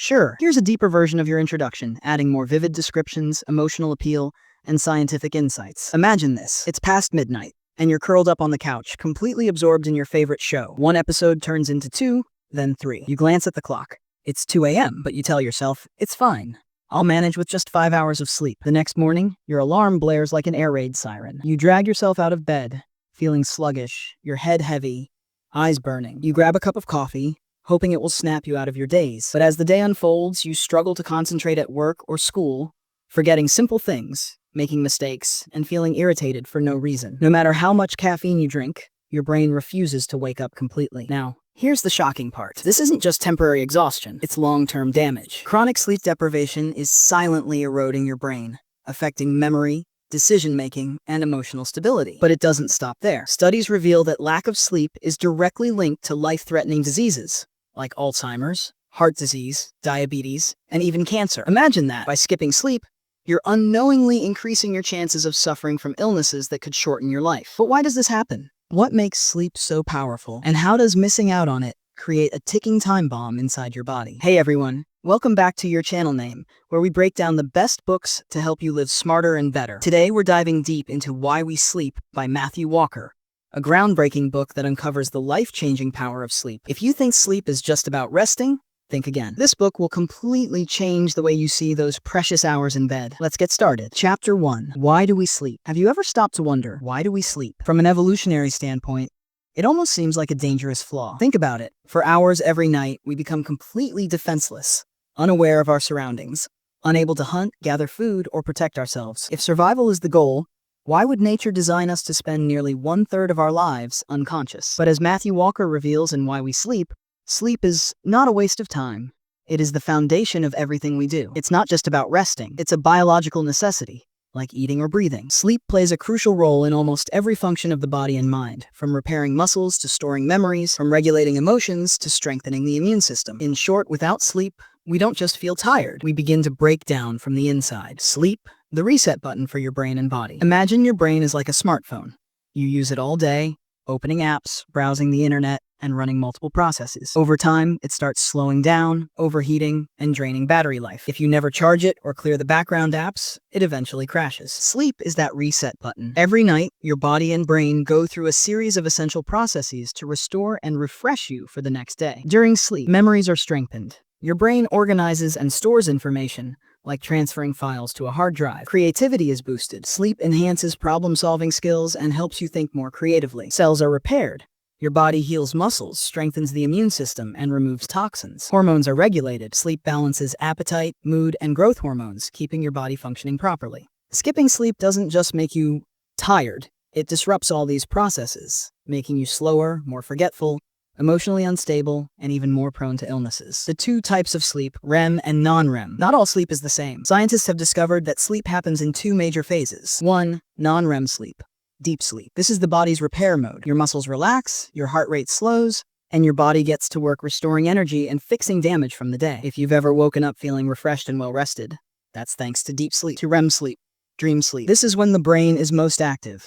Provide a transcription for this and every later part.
Sure, here's a deeper version of your introduction, adding more vivid descriptions, emotional appeal, and scientific insights. Imagine this. It's past midnight, and you're curled up on the couch, completely absorbed in your favorite show. One episode turns into 2, then 3. You glance at the clock. It's 2 a.m., but you tell yourself, it's fine. I'll manage with just 5 hours of sleep. The next morning, your alarm blares like an air raid siren. You drag yourself out of bed, feeling sluggish, your head heavy, eyes burning. You grab a cup of coffee, hoping it will snap you out of your daze. But as the day unfolds, you struggle to concentrate at work or school, forgetting simple things, making mistakes, and feeling irritated for no reason. No matter how much caffeine you drink, your brain refuses to wake up completely. Now, here's the shocking part. This isn't just temporary exhaustion, it's long-term damage. Chronic sleep deprivation is silently eroding your brain, affecting memory, decision-making, and emotional stability. But it doesn't stop there. Studies reveal that lack of sleep is directly linked to life-threatening diseases, like Alzheimer's, heart disease, diabetes, and even cancer. Imagine that. By skipping sleep, you're unknowingly increasing your chances of suffering from illnesses that could shorten your life. But why does this happen? What makes sleep so powerful? And how does missing out on it create a ticking time bomb inside your body? Hey everyone, welcome back to your channel name, where we break down the best books to help you live smarter and better. Today we're diving deep into Why We Sleep by Matthew Walker, a groundbreaking book that uncovers the life-changing power of sleep. If you think sleep is just about resting, think again. This book will completely change the way you see those precious hours in bed. Let's get started. Chapter 1. Why do we sleep? Have you ever stopped to wonder, why do we sleep? From an evolutionary standpoint, it almost seems like a dangerous flaw. Think about it. For hours every night, we become completely defenseless, unaware of our surroundings, unable to hunt, gather food, or protect ourselves. If survival is the goal, why would nature design us to spend nearly 1/3 of our lives unconscious? But as Matthew Walker reveals in Why We Sleep, sleep is not a waste of time. It is the foundation of everything we do. It's not just about resting. It's a biological necessity, like eating or breathing. Sleep plays a crucial role in almost every function of the body and mind, from repairing muscles to storing memories, from regulating emotions to strengthening the immune system. In short, without sleep, we don't just feel tired. We begin to break down from the inside. Sleep, the reset button for your brain and body. Imagine your brain is like a smartphone. You use it all day, opening apps, browsing the internet, and running multiple processes. Over time, it starts slowing down, overheating, and draining battery life. If you never charge it or clear the background apps, it eventually crashes. Sleep is that reset button. Every night, your body and brain go through a series of essential processes to restore and refresh you for the next day. During sleep, memories are strengthened. Your brain organizes and stores information, like transferring files to a hard drive. Creativity is boosted. Sleep enhances problem-solving skills and helps you think more creatively. Cells are repaired. Your body heals muscles, strengthens the immune system, and removes toxins. Hormones are regulated. Sleep balances appetite, mood, and growth hormones, keeping your body functioning properly. Skipping sleep doesn't just make you tired. It disrupts all these processes, making you slower, more forgetful, emotionally unstable, and even more prone to illnesses. The two types of sleep, REM and non-REM. Not all sleep is the same. Scientists have discovered that sleep happens in 2 major phases. 1. Non-REM sleep. Deep sleep. This is the body's repair mode. Your muscles relax, your heart rate slows, and your body gets to work restoring energy and fixing damage from the day. If you've ever woken up feeling refreshed and well-rested, that's thanks to deep sleep. To REM sleep. Dream sleep. This is when the brain is most active.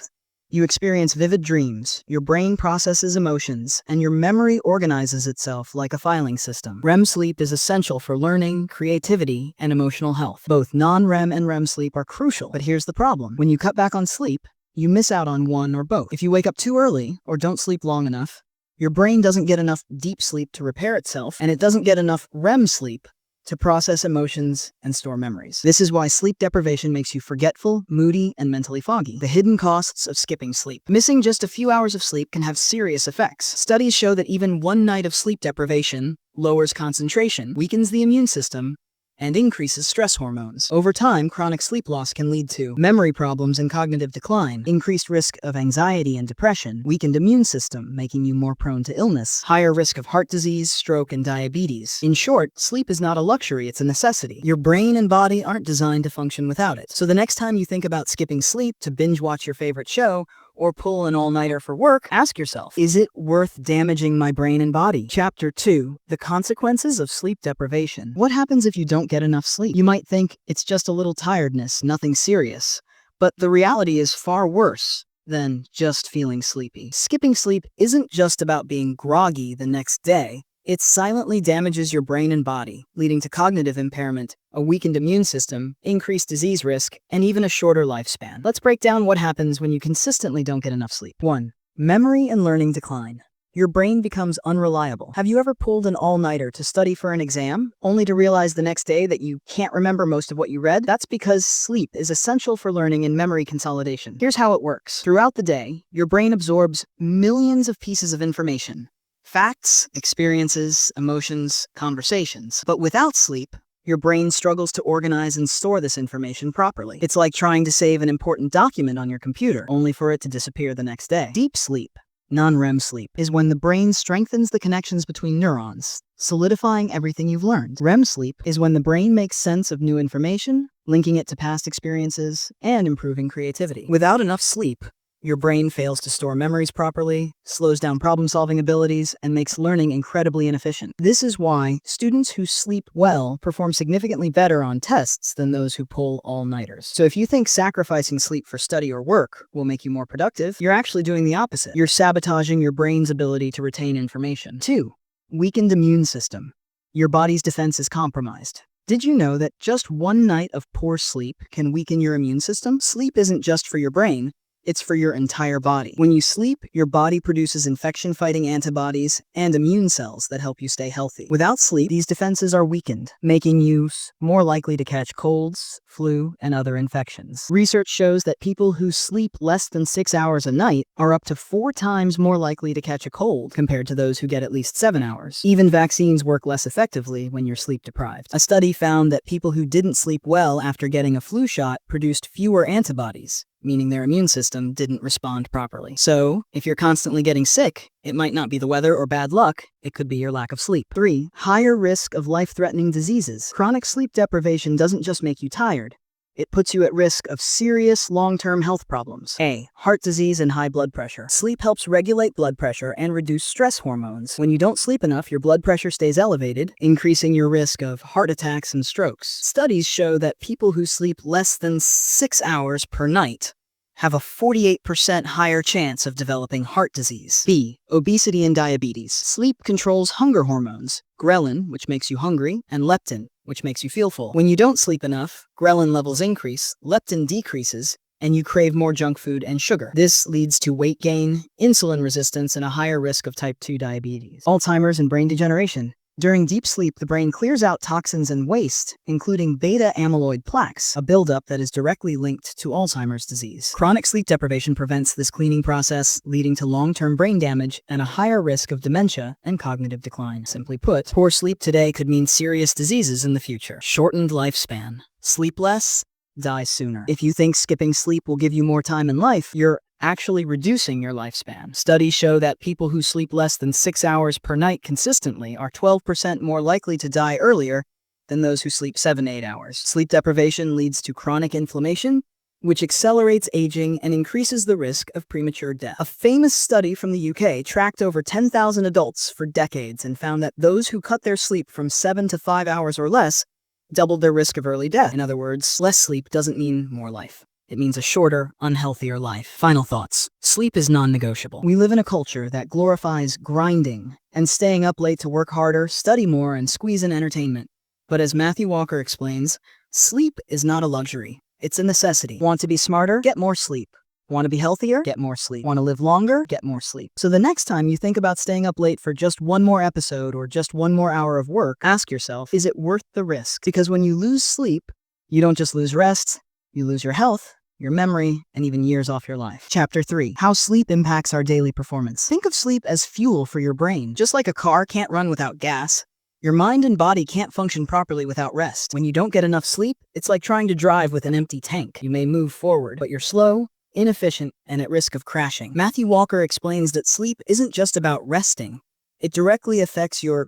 You experience vivid dreams, your brain processes emotions, and your memory organizes itself like a filing system. REM sleep is essential for learning, creativity, and emotional health. Both non-REM and REM sleep are crucial, but here's the problem. When you cut back on sleep, you miss out on one or both. If you wake up too early or don't sleep long enough, your brain doesn't get enough deep sleep to repair itself, and it doesn't get enough REM sleep to process emotions and store memories. This is why sleep deprivation makes you forgetful, moody, and mentally foggy. The hidden costs of skipping sleep. Missing just a few hours of sleep can have serious effects. Studies show that even one night of sleep deprivation lowers concentration, weakens the immune system, and increases stress hormones. Over time, chronic sleep loss can lead to memory problems and cognitive decline, increased risk of anxiety and depression, weakened immune system, making you more prone to illness, higher risk of heart disease, stroke, and diabetes. In short, sleep is not a luxury, it's a necessity. Your brain and body aren't designed to function without it. So the next time you think about skipping sleep to binge watch your favorite show, or pull an all-nighter for work, ask yourself, is it worth damaging my brain and body? Chapter 2. The Consequences of Sleep Deprivation. What happens if you don't get enough sleep? You might think it's just a little tiredness, nothing serious. But the reality is far worse than just feeling sleepy. Skipping sleep isn't just about being groggy the next day. It silently damages your brain and body, leading to cognitive impairment, a weakened immune system, increased disease risk, and even a shorter lifespan. Let's break down what happens when you consistently don't get enough sleep. 1. Memory and learning decline. Your brain becomes unreliable. Have you ever pulled an all-nighter to study for an exam, only to realize the next day that you can't remember most of what you read? That's because sleep is essential for learning and memory consolidation. Here's how it works. Throughout the day, your brain absorbs millions of pieces of information. Facts, experiences, emotions, conversations. But without sleep, your brain struggles to organize and store this information properly. It's like trying to save an important document on your computer, only for it to disappear the next day. Deep sleep, non-REM sleep, is when the brain strengthens the connections between neurons, solidifying everything you've learned. REM sleep is when the brain makes sense of new information, linking it to past experiences, and improving creativity. Without enough sleep, your brain fails to store memories properly, slows down problem-solving abilities, and makes learning incredibly inefficient. This is why students who sleep well perform significantly better on tests than those who pull all-nighters. So if you think sacrificing sleep for study or work will make you more productive, you're actually doing the opposite. You're sabotaging your brain's ability to retain information. 2. Weakened immune system. Your body's defense is compromised. Did you know that just one night of poor sleep can weaken your immune system? Sleep isn't just for your brain. It's for your entire body. When you sleep, your body produces infection-fighting antibodies and immune cells that help you stay healthy. Without sleep, these defenses are weakened, making you more likely to catch colds, flu, and other infections. Research shows that people who sleep less than 6 hours a night are up to 4 times more likely to catch a cold compared to those who get at least 7 hours. Even vaccines work less effectively when you're sleep deprived. A study found that people who didn't sleep well after getting a flu shot produced fewer antibodies, meaning their immune system didn't respond properly. So, if you're constantly getting sick, it might not be the weather or bad luck, it could be your lack of sleep. 3. Higher risk of life-threatening diseases. Chronic sleep deprivation doesn't just make you tired. It puts you at risk of serious long-term health problems. A. Heart disease and high blood pressure. Sleep helps regulate blood pressure and reduce stress hormones. When you don't sleep enough, your blood pressure stays elevated, increasing your risk of heart attacks and strokes. Studies show that people who sleep less than 6 hours per night have a 48% higher chance of developing heart disease. B. Obesity and diabetes. Sleep controls hunger hormones, ghrelin, which makes you hungry, and leptin, which makes you feel full. When you don't sleep enough, ghrelin levels increase, leptin decreases, and you crave more junk food and sugar. This leads to weight gain, insulin resistance, and a higher risk of type 2 diabetes. Alzheimer's and brain degeneration. During deep sleep, the brain clears out toxins and waste, including beta-amyloid plaques, a buildup that is directly linked to Alzheimer's disease. Chronic sleep deprivation prevents this cleaning process, leading to long-term brain damage and a higher risk of dementia and cognitive decline. Simply put, poor sleep today could mean serious diseases in the future. Shortened lifespan. Sleep less, die sooner. If you think skipping sleep will give you more time in life, you're actually reducing your lifespan. Studies show that people who sleep less than 6 hours per night consistently are 12% more likely to die earlier than those who sleep 7 to 8 hours. Sleep deprivation leads to chronic inflammation, which accelerates aging and increases the risk of premature death. A famous study from the UK tracked over 10,000 adults for decades and found that those who cut their sleep from 7 to 5 hours or less doubled their risk of early death. In other words, less sleep doesn't mean more life. It means a shorter, unhealthier life. Final thoughts. Sleep is non-negotiable. We live in a culture that glorifies grinding and staying up late to work harder, study more, and squeeze in entertainment. But as Matthew Walker explains, sleep is not a luxury. It's a necessity. Want to be smarter? Get more sleep. Want to be healthier? Get more sleep. Want to live longer? Get more sleep. So the next time you think about staying up late for just one more episode or just one more hour of work, ask yourself, is it worth the risk? Because when you lose sleep, you don't just lose rest, you lose your health, your memory, and even years off your life. Chapter 3. How sleep impacts our daily performance. Think of sleep as fuel for your brain. Just like a car can't run without gas, your mind and body can't function properly without rest. When you don't get enough sleep, it's like trying to drive with an empty tank. You may move forward, but you're slow, inefficient, and at risk of crashing. Matthew Walker explains that sleep isn't just about resting. It directly affects your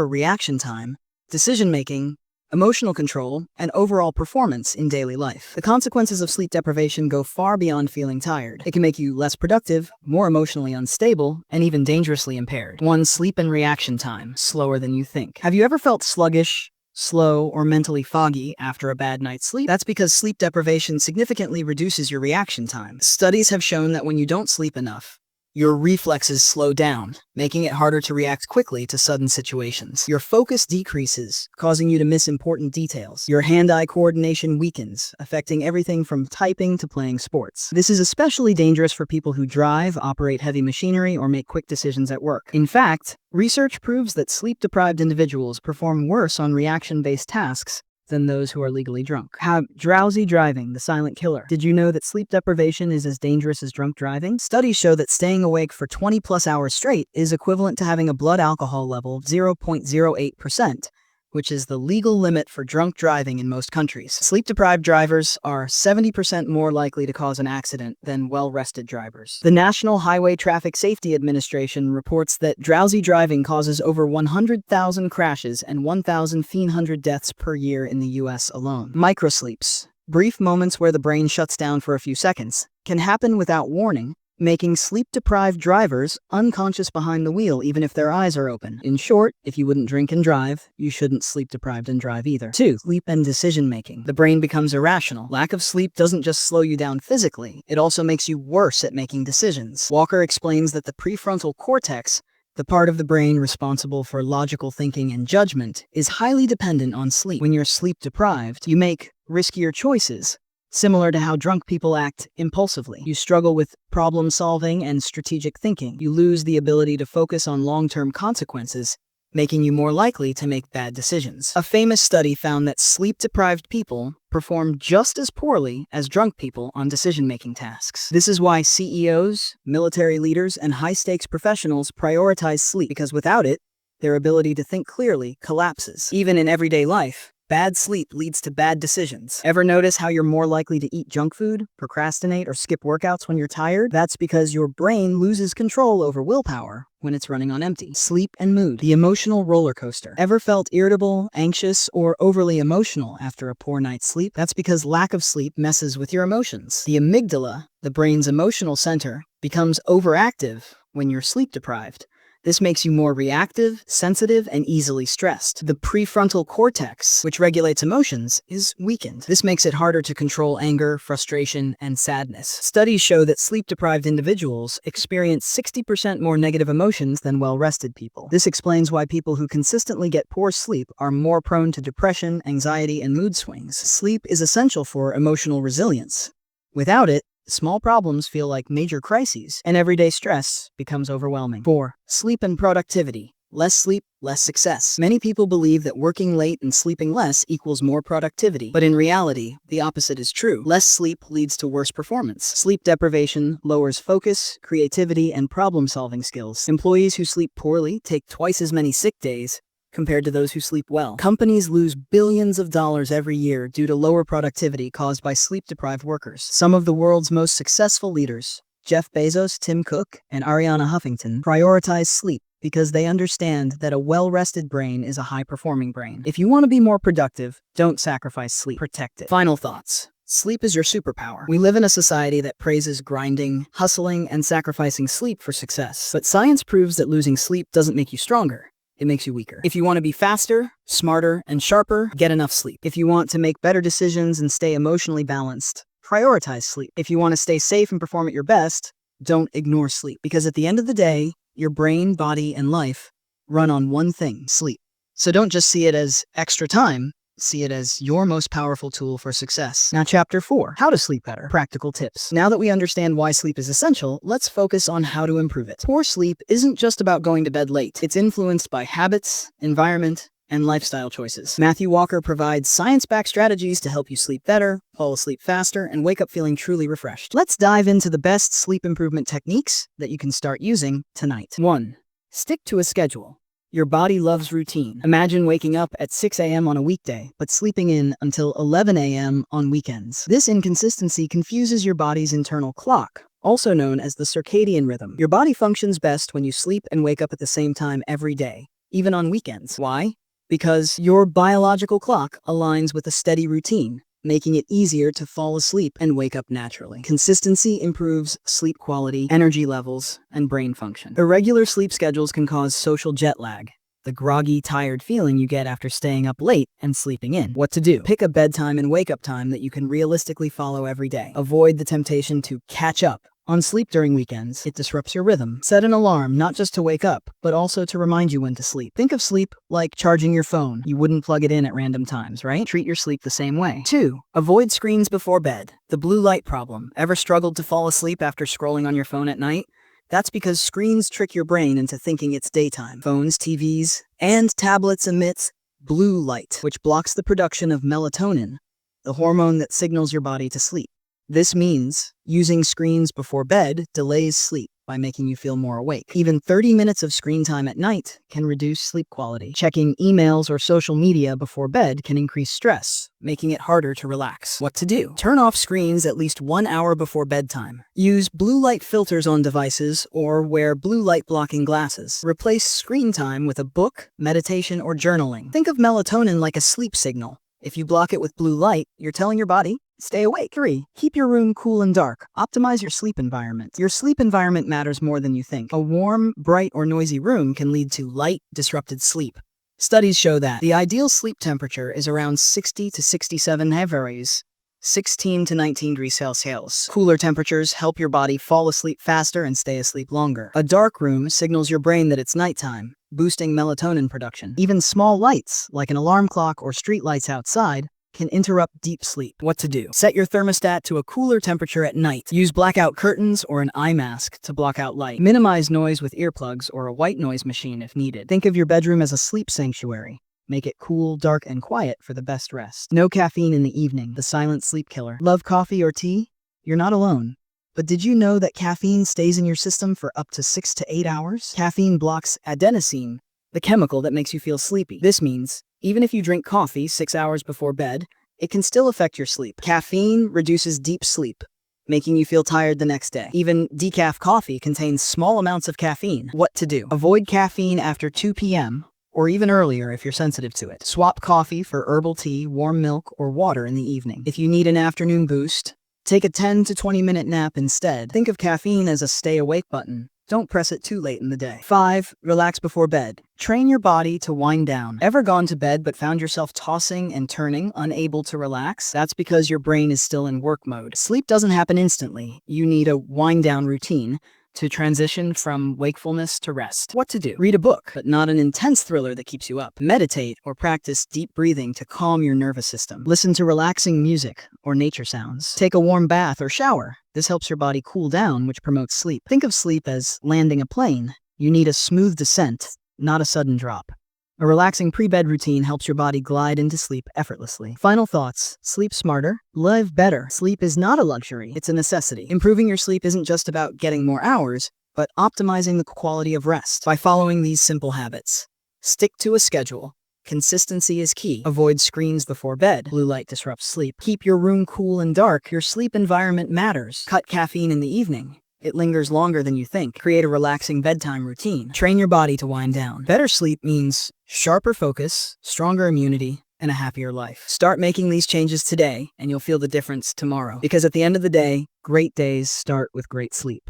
reaction time, decision-making, emotional control, and overall performance in daily life. The consequences of sleep deprivation go far beyond feeling tired. It can make you less productive, more emotionally unstable, and even dangerously impaired. 1. Sleep and reaction time. Slower than you think. Have you ever felt sluggish, slow, or mentally foggy after a bad night's sleep? That's because sleep deprivation significantly reduces your reaction time. Studies have shown that when you don't sleep enough, Your reflexes slow down, making it harder to react quickly to sudden situations. Your focus decreases, causing you to miss important details. Your hand-eye coordination weakens, affecting everything from typing to playing sports. This is especially dangerous for people who drive, operate heavy machinery, or make quick decisions at work. In fact, research proves that sleep-deprived individuals perform worse on reaction-based tasks than those who are legally drunk. Drowsy driving, the silent killer. Did you know that sleep deprivation is as dangerous as drunk driving? Studies show that staying awake for 20+ hours straight is equivalent to having a blood alcohol level of 0.08%, which is the legal limit for drunk driving in most countries. Sleep-deprived drivers are 70% more likely to cause an accident than well-rested drivers. The National Highway Traffic Safety Administration reports that drowsy driving causes over 100,000 crashes and 1,500 deaths per year in the US alone. Microsleeps, brief moments where the brain shuts down for a few seconds, can happen without warning, making sleep-deprived drivers unconscious behind the wheel even if their eyes are open. In short, if you wouldn't drink and drive, you shouldn't sleep-deprived and drive either. 2. Sleep and decision-making. The brain becomes irrational. Lack of sleep doesn't just slow you down physically, it also makes you worse at making decisions. Walker explains that the prefrontal cortex, the part of the brain responsible for logical thinking and judgment, is highly dependent on sleep. When you're sleep-deprived, you make riskier choices, similar to how drunk people act impulsively. You struggle with problem solving and strategic thinking. You lose the ability to focus on long-term consequences, making you more likely to make bad decisions. A famous study found that sleep-deprived people perform just as poorly as drunk people on decision-making tasks. This is why CEOs, military leaders, and high-stakes professionals prioritize sleep, because without it, their ability to think clearly collapses. Even in everyday life, bad sleep leads to bad decisions. Ever notice how you're more likely to eat junk food, procrastinate, or skip workouts when you're tired? That's because your brain loses control over willpower when it's running on empty. Sleep and mood. The emotional roller coaster. Ever felt irritable, anxious, or overly emotional after a poor night's sleep? That's because lack of sleep messes with your emotions. The amygdala, the brain's emotional center, becomes overactive when you're sleep deprived. This makes you more reactive, sensitive, and easily stressed. The prefrontal cortex, which regulates emotions, is weakened. This makes it harder to control anger, frustration, and sadness. Studies show that sleep-deprived individuals experience 60% more negative emotions than well-rested people. This explains why people who consistently get poor sleep are more prone to depression, anxiety, and mood swings. Sleep is essential for emotional resilience. Without it, small problems feel like major crises, and everyday stress becomes overwhelming. 4. Sleep and productivity. Less sleep, less success. Many people believe that working late and sleeping less equals more productivity, but in reality, the opposite is true. Less sleep leads to worse performance. Sleep deprivation lowers focus, creativity, and problem-solving skills. Employees who sleep poorly take twice as many sick days compared to those who sleep well. Companies lose billions of dollars every year due to lower productivity caused by sleep-deprived workers. Some of the world's most successful leaders, Jeff Bezos, Tim Cook, and Arianna Huffington, prioritize sleep because they understand that a well-rested brain is a high-performing brain. If you want to be more productive, don't sacrifice sleep. Protect it. Final thoughts. Sleep is your superpower. We live in a society that praises grinding, hustling, and sacrificing sleep for success. But science proves that losing sleep doesn't make you stronger. It makes you weaker. If you want to be faster, smarter, and sharper, get enough sleep. If you want to make better decisions and stay emotionally balanced, prioritize sleep. If you want to stay safe and perform at your best, don't ignore sleep. Because at the end of the day, your brain, body, and life run on one thing: sleep. So don't just see it as extra time, see it as your most powerful tool for success. Now, Chapter 4, How to Sleep Better. Practical tips. Now that we understand why sleep is essential, let's focus on how to improve it. Poor sleep isn't just about going to bed late. It's influenced by habits, environment, and lifestyle choices. Matthew Walker provides science-backed strategies to help you sleep better, fall asleep faster, and wake up feeling truly refreshed. Let's dive into the best sleep improvement techniques that you can start using tonight. 1. Stick to a schedule. Your body loves routine. Imagine waking up at 6 a.m. on a weekday, but sleeping in until 11 a.m. on weekends. This inconsistency confuses your body's internal clock, also known as the circadian rhythm. Your body functions best when you sleep and wake up at the same time every day, even on weekends. Why? Because your biological clock aligns with a steady routine, making it easier to fall asleep and wake up naturally. Consistency improves sleep quality, energy levels, and brain function. Irregular sleep schedules can cause social jet lag, the groggy, tired feeling you get after staying up late and sleeping in. What to do? Pick a bedtime and wake-up time that you can realistically follow every day. Avoid the temptation to catch up On sleep during weekends, it disrupts your rhythm. Set an alarm not just to wake up, but also to remind you when to sleep. Think of sleep like charging your phone. You wouldn't plug it in at random times, right? Treat your sleep the same way. 2. Avoid screens before bed. The blue light problem. Ever struggled to fall asleep after scrolling on your phone at night? That's because screens trick your brain into thinking it's daytime. Phones, TVs, and tablets emit blue light, which blocks the production of melatonin, the hormone that signals your body to sleep. This means using screens before bed delays sleep by making you feel more awake. Even 30 minutes of screen time at night can reduce sleep quality. Checking emails or social media before bed can increase stress, making it harder to relax. What to do? Turn off screens at least 1 hour before bedtime. Use blue light filters on devices or wear blue light blocking glasses. Replace screen time with a book, meditation, or journaling. Think of melatonin like a sleep signal. If you block it with blue light, you're telling your body, stay awake. 3. Keep your room cool and dark. Optimize your sleep environment. Your sleep environment matters more than you think. A warm, bright, or noisy room can lead to light, disrupted sleep. Studies show that the ideal sleep temperature is around 60 to 67 degrees, 16 to 19 degrees Celsius. Cooler temperatures help your body fall asleep faster and stay asleep longer. A dark room signals your brain that it's nighttime, boosting melatonin production. Even small lights, like an alarm clock or street lights outside, can interrupt deep sleep. What to do? Set your thermostat to a cooler temperature at night. Use blackout curtains or an eye mask to block out light. Minimize noise with earplugs or a white noise machine if needed. Think of your bedroom as a sleep sanctuary. Make it cool, dark, and quiet for the best rest. No caffeine in the evening, the silent sleep killer. Love coffee or tea? You're not alone. But did you know that caffeine stays in your system for up to 6 to 8 hours? Caffeine blocks adenosine, the chemical that makes you feel sleepy. This means, even if you drink coffee 6 hours before bed, it can still affect your sleep. Caffeine reduces deep sleep, making you feel tired the next day. Even decaf coffee contains small amounts of caffeine. What to do? Avoid caffeine after 2 p.m., or even earlier if you're sensitive to it. Swap coffee for herbal tea, warm milk, or water in the evening. If you need an afternoon boost, take a 10 to 20 minute nap instead. Think of caffeine as a stay awake button. Don't press it too late in the day. 5. Relax before bed. Train your body to wind down. Ever gone to bed but found yourself tossing and turning, unable to relax? That's because your brain is still in work mode. Sleep doesn't happen instantly. You need a wind down routine to transition from wakefulness to rest. What to do? Read a book, but not an intense thriller that keeps you up. Meditate or practice deep breathing to calm your nervous system. Listen to relaxing music or nature sounds. Take a warm bath or shower. This helps your body cool down, which promotes sleep. Think of sleep as landing a plane. You need a smooth descent, not a sudden drop. A relaxing pre-bed routine helps your body glide into sleep effortlessly. Final thoughts. Sleep smarter, live better. Sleep is not a luxury, it's a necessity. Improving your sleep isn't just about getting more hours, but optimizing the quality of rest. By following these simple habits, stick to a schedule. Consistency is key. Avoid screens before bed. Blue light disrupts sleep. Keep your room cool and dark. Your sleep environment matters. Cut caffeine in the evening. It lingers longer than you think. Create a relaxing bedtime routine. Train your body to wind down. Better sleep means sharper focus, stronger immunity, and a happier life. Start making these changes today, and you'll feel the difference tomorrow. Because at the end of the day, great days start with great sleep.